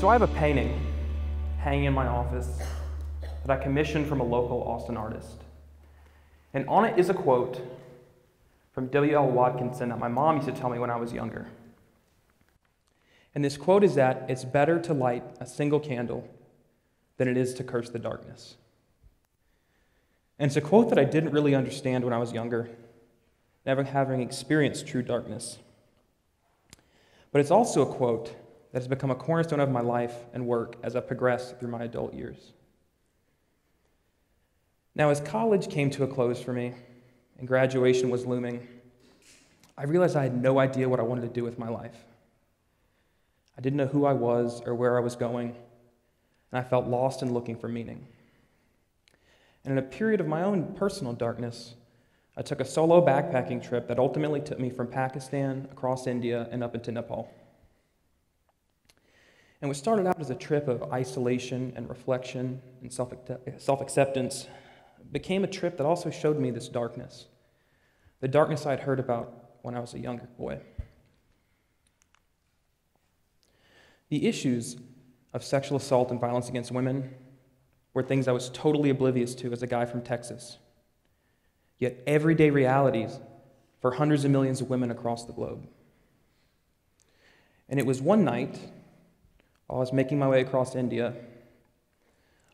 So I have a painting hanging in my office that I commissioned from a local Austin artist. And on it is a quote from W.L. Watkinson that my mom used to tell me when I was younger. And this quote is that it's better to light a single candle than it is to curse the darkness. And it's a quote that I didn't really understand when I was younger, never having experienced true darkness. But it's also a quote that has become a cornerstone of my life and work as I progress through my adult years. Now, as college came to a close for me and graduation was looming, I realized I had no idea what I wanted to do with my life. I didn't know who I was or where I was going, and I felt lost and looking for meaning. And in a period of my own personal darkness, I took a solo backpacking trip that ultimately took me from Pakistan across India and up into Nepal. And what started out as a trip of isolation and reflection and self-acceptance became a trip that also showed me this darkness, the darkness I'd heard about when I was a younger boy. The issues of sexual assault and violence against women were things I was totally oblivious to as a guy from Texas, yet everyday realities for hundreds of millions of women across the globe. And it was one night, while I was making my way across India,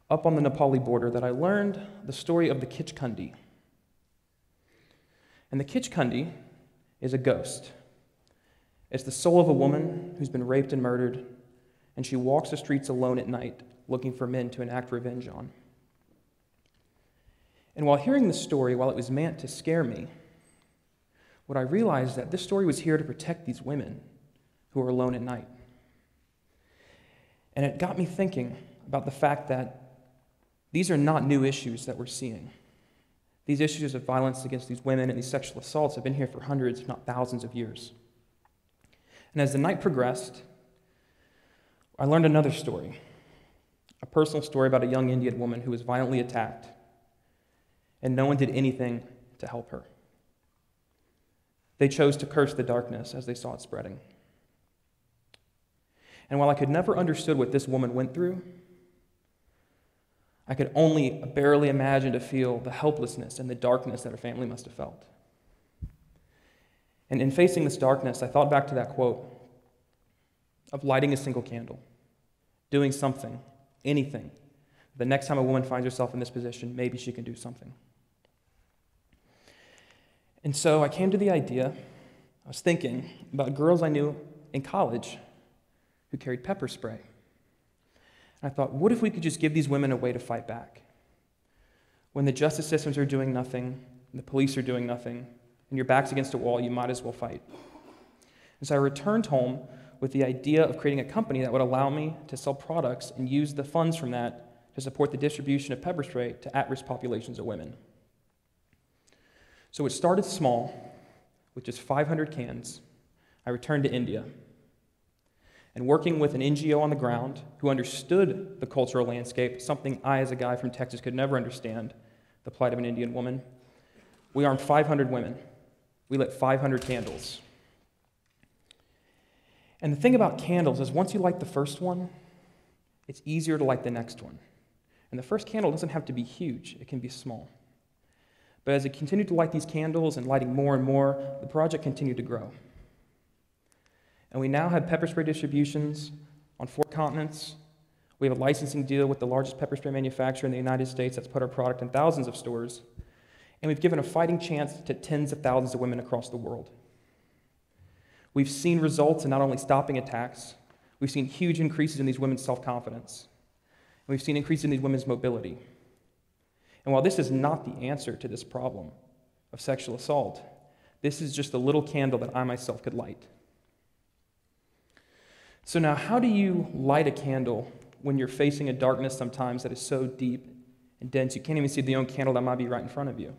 up on the Nepali border, that I learned the story of the Kichkundi. And the Kichkundi is a ghost. It's the soul of a woman who's been raped and murdered, and she walks the streets alone at night, looking for men to enact revenge on. And while hearing the story, while it was meant to scare me, what I realized is that this story was here to protect these women who are alone at night. And it got me thinking about the fact that these are not new issues that we're seeing. These issues of violence against these women and these sexual assaults have been here for hundreds, if not thousands of years. And as the night progressed, I learned another story, a personal story about a young Indian woman who was violently attacked, and no one did anything to help her. They chose to curse the darkness as they saw it spreading. And while I could never understood what this woman went through, I could only barely imagine to feel the helplessness and the darkness that her family must have felt. And in facing this darkness, I thought back to that quote of lighting a single candle, doing something, anything. The next time a woman finds herself in this position, maybe she can do something. And so I came to the idea, I was thinking about girls I knew in college who carried pepper spray. And I thought, what if we could just give these women a way to fight back? When the justice systems are doing nothing, and the police are doing nothing, and your back's against a wall, you might as well fight. And so I returned home with the idea of creating a company that would allow me to sell products and use the funds from that to support the distribution of pepper spray to at-risk populations of women. So it started small, with just 500 cans. I returned to India. And working with an NGO on the ground who understood the cultural landscape, something I, as a guy from Texas, could never understand, the plight of an Indian woman, we armed 500 women. We lit 500 candles. And the thing about candles is once you light the first one, it's easier to light the next one. And the first candle doesn't have to be huge. It can be small. But as I continued to light these candles and lighting more and more, the project continued to grow. And we now have pepper spray distributions on 4 continents. We have a licensing deal with the largest pepper spray manufacturer in the United States that's put our product in thousands of stores. And we've given a fighting chance to tens of thousands of women across the world. We've seen results in not only stopping attacks, we've seen huge increases in these women's self-confidence. And we've seen increases in these women's mobility. And while this is not the answer to this problem of sexual assault, this is just a little candle that I myself could light. So now, how do you light a candle when you're facing a darkness sometimes that is so deep and dense you can't even see the own candle that might be right in front of you?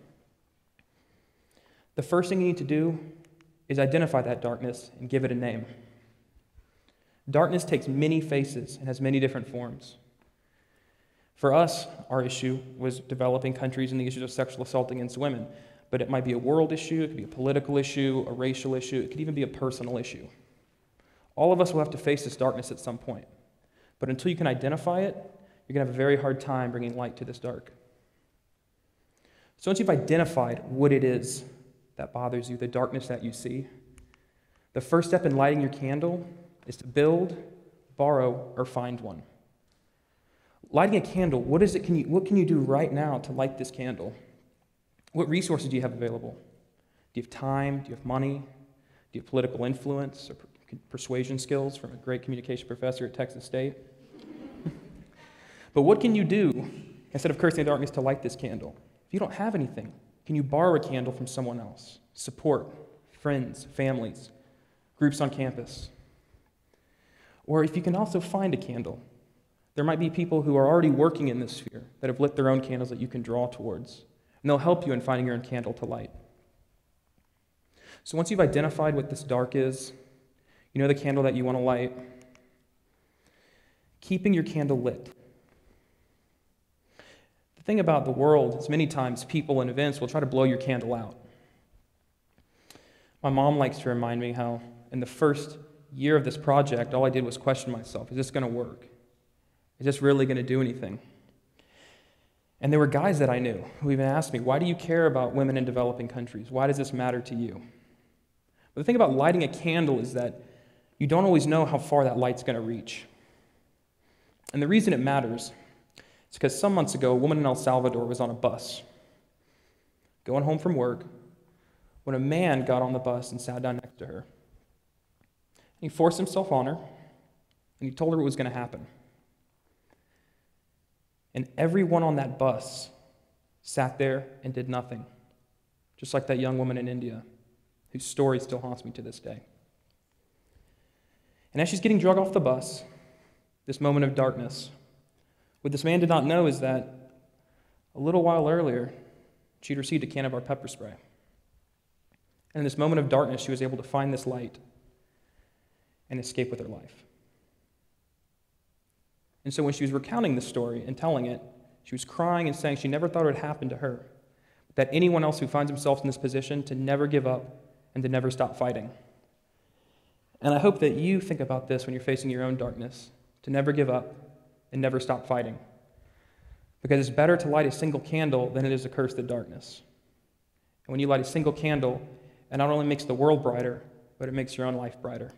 The first thing you need to do is identify that darkness and give it a name. Darkness takes many faces and has many different forms. For us, our issue was developing countries and the issues of sexual assault against women. But it might be a world issue, it could be a political issue, a racial issue, it could even be a personal issue. All of us will have to face this darkness at some point. But until you can identify it, you're going to have a very hard time bringing light to this dark. So once you've identified what it is that bothers you, the darkness that you see, the first step in lighting your candle is to build, borrow, or find one. Lighting a candle, what can you do right now to light this candle? What resources do you have available? Do you have time? Do you have money? Do you have political influence or persuasion skills from a great communication professor at Texas State? But what can you do instead of cursing the darkness to light this candle? If you don't have anything, can you borrow a candle from someone else? Support, friends, families, groups on campus. Or if you can also find a candle, there might be people who are already working in this sphere that have lit their own candles that you can draw towards, and they'll help you in finding your own candle to light. So once you've identified what this dark is, you know the candle that you want to light, keeping your candle lit. The thing about the world is many times people and events will try to blow your candle out. My mom likes to remind me how in the first year of this project, all I did was question myself, is this going to work? Is this really going to do anything? And there were guys that I knew who even asked me, why do you care about women in developing countries? Why does this matter to you? But the thing about lighting a candle is that you don't always know how far that light's going to reach. And the reason it matters is because some months ago, a woman in El Salvador was on a bus, going home from work, when a man got on the bus and sat down next to her. And he forced himself on her, and he told her what was going to happen. And everyone on that bus sat there and did nothing, just like that young woman in India, whose story still haunts me to this day. And as she's getting dragged off the bus, this moment of darkness, what this man did not know is that a little while earlier, she'd received a can of our pepper spray. And in this moment of darkness, she was able to find this light and escape with her life. And so when she was recounting this story and telling it, she was crying and saying she never thought it would happen to her, that anyone else who finds themselves in this position to never give up and to never stop fighting. And I hope that you think about this when you're facing your own darkness, to never give up and never stop fighting. Because it's better to light a single candle than it is to curse the darkness. And when you light a single candle, it not only makes the world brighter, but it makes your own life brighter.